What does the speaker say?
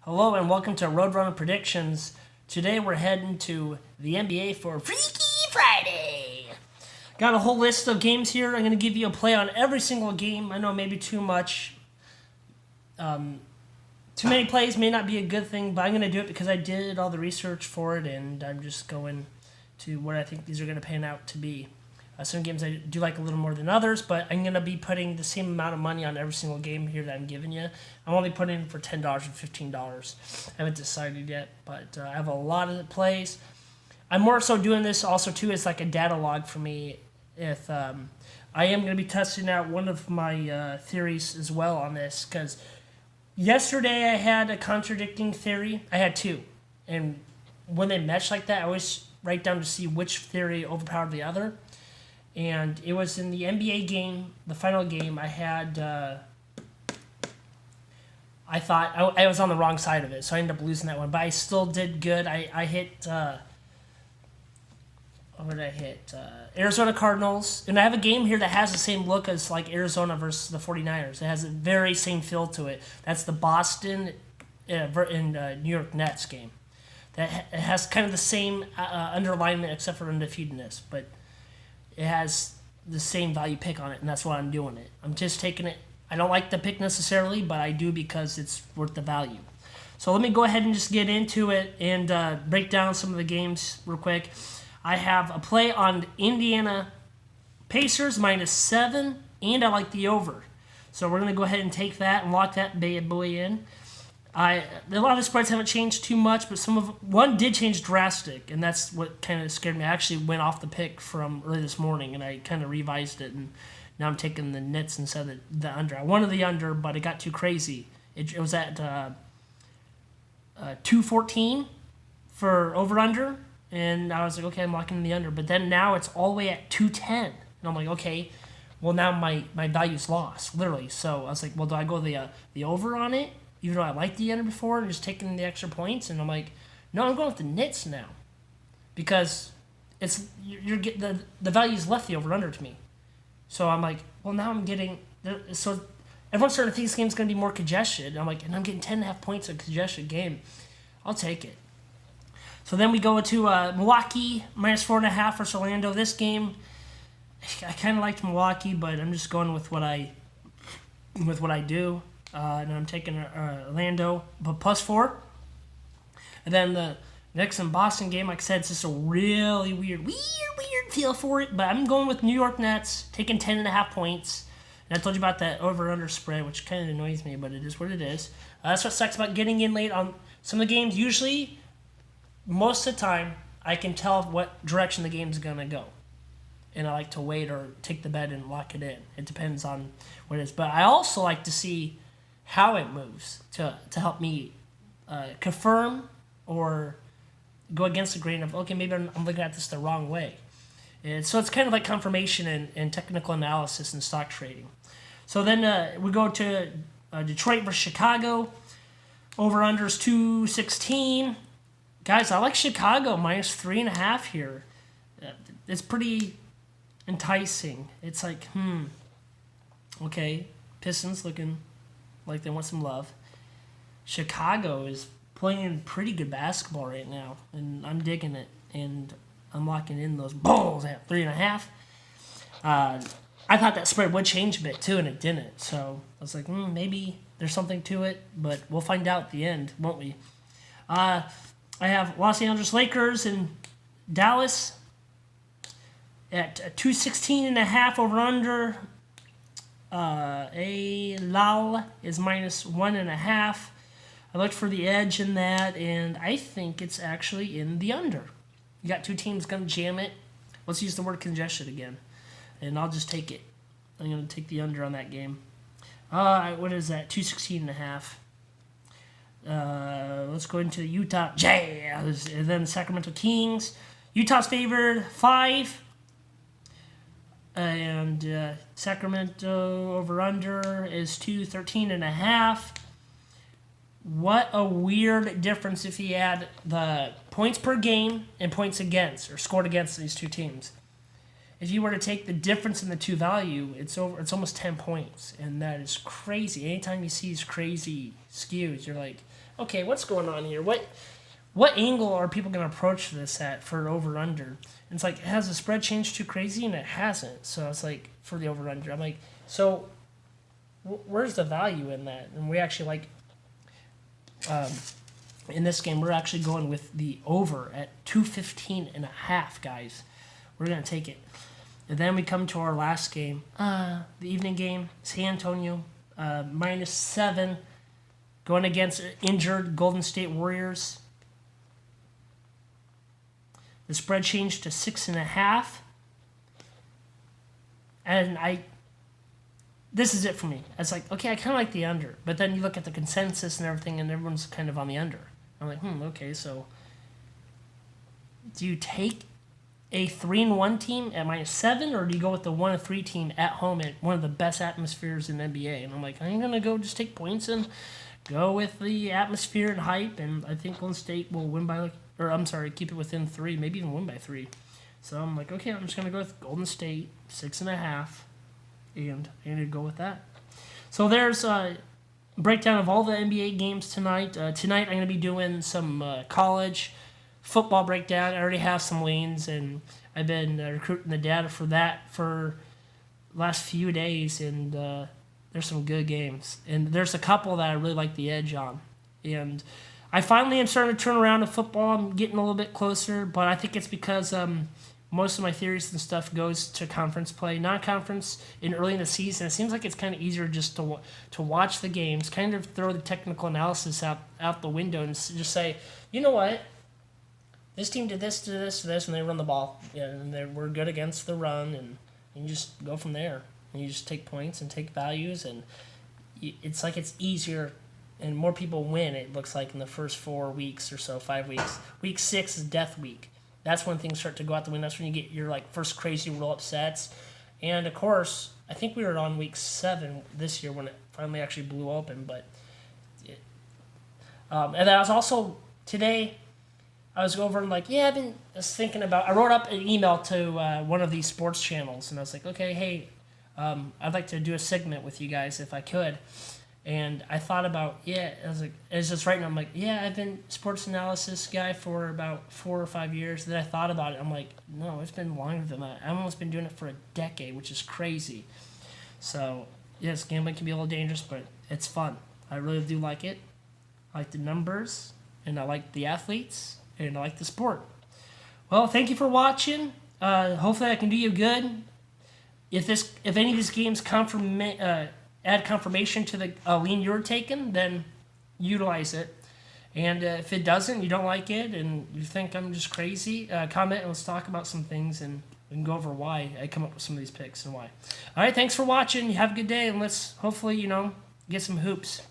Hello and welcome to Roadrunner Predictions. Today we're heading to the NBA for Freaky Friday. Got a whole list of games here. I'm going to give you a play on every single game. I know maybe too much. Too many plays may not be a good thing, but I'm going to do it because I did all the research for it and I'm just going to what I think these are going to pan out to be. Some games I do like a little more than others, but I'm going to be putting the same amount of money on every single game here that I'm giving you. I'm only putting in for $10 and $15. I haven't decided yet, but I have a lot of plays. I'm more so doing this also, too, as like a data log for me. If I am going to be testing out one of my theories as well on this, because yesterday I had a contradicting theory. I had two, and when they mesh like that, I always write down to see which theory overpowered the other. And it was in the NBA game, the final game. I had, I thought I was on the wrong side of it, so I ended up losing that one. But I still did good. I hit, what did I hit? Arizona Cardinals. And I have a game here that has the same look as like Arizona versus the 49ers. It has the very same feel to it. That's the Boston and New York Nets game. It has kind of the same underalignment except for undefeatedness, but it has the same value pick on it, and that's why I'm doing it. I'm just taking it. I don't like the pick necessarily, but I do because it's worth the value. So let me go ahead and just get into it and break down some of the games real quick. I have a play on Indiana Pacers -7, and I like the over. So we're going to go ahead and take that and lock that bad boy in. A lot of the spreads haven't changed too much, but one did change drastic, and that's what kind of scared me. I actually went off the pick from early this morning, and I kind of revised it, and now I'm taking the Nets instead of the under. I wanted the under, but it got too crazy. It was at 214 for over-under, and I was like, okay, I'm locking in the under. But then now it's all the way at 210, and I'm like, okay, well, now my value's lost, literally. So I was like, well, do I go the over on it? Even though I liked the under before and just taking the extra points, and I'm like, no, I'm going with the Nets now, because you're getting the value's left the over under to me. So I'm like, well, now I'm getting so everyone's starting to think this game's going to be more congested. I'm like, and I'm getting 10.5 points a congested game. I'll take it. So then we go to Milwaukee -4.5 versus Orlando. This game, I kind of liked Milwaukee, but I'm just going with what I do. And I'm taking Orlando, but +4. And then the next in Boston game, like I said, it's just a really weird feel for it. But I'm going with New York Nets, taking 10.5 points. And I told you about that over-under spread, which kind of annoys me, but it is what it is. That's what sucks about getting in late on some of the games. Usually, most of the time, I can tell what direction the game's going to go. And I like to wait or take the bet and lock it in. It depends on what it is. But I also like to see how it moves to help me confirm or go against the grain of, okay, maybe I'm looking at this the wrong way. And so it's kind of like confirmation and technical analysis and stock trading. So then we go to Detroit versus Chicago. Over-unders 216. Guys, I like Chicago -3.5 here. It's pretty enticing. It's like, okay, Pistons looking like they want some love. Chicago is playing pretty good basketball right now, and I'm digging it, and I'm locking in those Bulls at 3.5. I thought that spread would change a bit too, and it didn't. So I was like, maybe there's something to it, but we'll find out at the end, won't we? I have Los Angeles Lakers and Dallas at 216.5 over-under. Lal is -1.5. I looked for the edge in that, and I think it's actually in the under. You got two teams going to jam it. Let's use the word congestion again, and I'll just take it. I'm going to take the under on that game. What is that? 216.5. Let's go into the Utah Jazz, and then the Sacramento Kings. Utah's favored 5. And Sacramento over-under is 213.5. What a weird difference if you add the points per game and points against, or scored against these two teams. If you were to take the difference in the two value, it's almost 10 points, and that is crazy. Anytime you see these crazy skews, you're like, okay, what's going on here? What angle are people going to approach this at for over under? And it's like, has the spread changed too crazy? And it hasn't. So it's like, for the over under, I'm like, so where's the value in that? And we actually like, in this game, we're actually going with the over at 215.5, guys. We're going to take it. And then we come to our last game, the evening game, San Antonio, -7, going against injured Golden State Warriors. The spread changed to 6.5. And this is it for me. It's like, okay, I kind of like the under. But then you look at the consensus and everything, and everyone's kind of on the under. I'm like, okay, so do you take a 3-1 team at -7, or do you go with the 1-3 team at home at one of the best atmospheres in the NBA? And I'm like, I'm going to go just take points and go with the atmosphere and hype, and I think Golden State will win by, keep it within 3, maybe even win by 3. So I'm like, okay, I'm just going to go with Golden State, 6.5, and I'm going to go with that. So there's a breakdown of all the NBA games tonight. Tonight I'm going to be doing some college football breakdown. I already have some leans, and I've been recruiting the data for that for the last few days, and there's some good games. And there's a couple that I really like the edge on. And I finally am starting to turn around to football. I'm getting a little bit closer, but I think it's because most of my theories and stuff goes to conference play. Non-conference in early in the season, it seems like it's kind of easier just to watch the games, kind of throw the technical analysis out the window and just say, you know what? This team did this, and they run the ball. Yeah, and we're good against the run, and you just go from there. And you just take points and take values, and it's like it's easier, and more people win, it looks like, in the first 4 weeks or so, 5 weeks. Week 6 is death week. That's when things start to go out the window. That's when you get your first crazy roll-up sets. And, of course, I think we were on week 7 this year when it finally actually blew open. But and then I was also, today, I was over and I was thinking about, I wrote up an email to one of these sports channels, and I was like, okay, hey, I'd like to do a segment with you guys if I could. And I thought about, I was just writing, I'm like, I've been sports analysis guy for about 4 or 5 years. Then I thought about it, I'm like, no, it's been longer than that. I've almost been doing it for a decade, which is crazy. So, yes, gambling can be a little dangerous, but it's fun. I really do like it. I like the numbers, and I like the athletes, and I like the sport. Well, thank you for watching. Hopefully I can do you good. If any of these games add confirmation to the lean you're taking, then utilize it. And if it doesn't, you don't like it, and you think I'm just crazy, comment and let's talk about some things, and we can go over why I come up with some of ththese picks and why. All right, thanks for watching. You have a good day, and let's hopefully, get some hoops.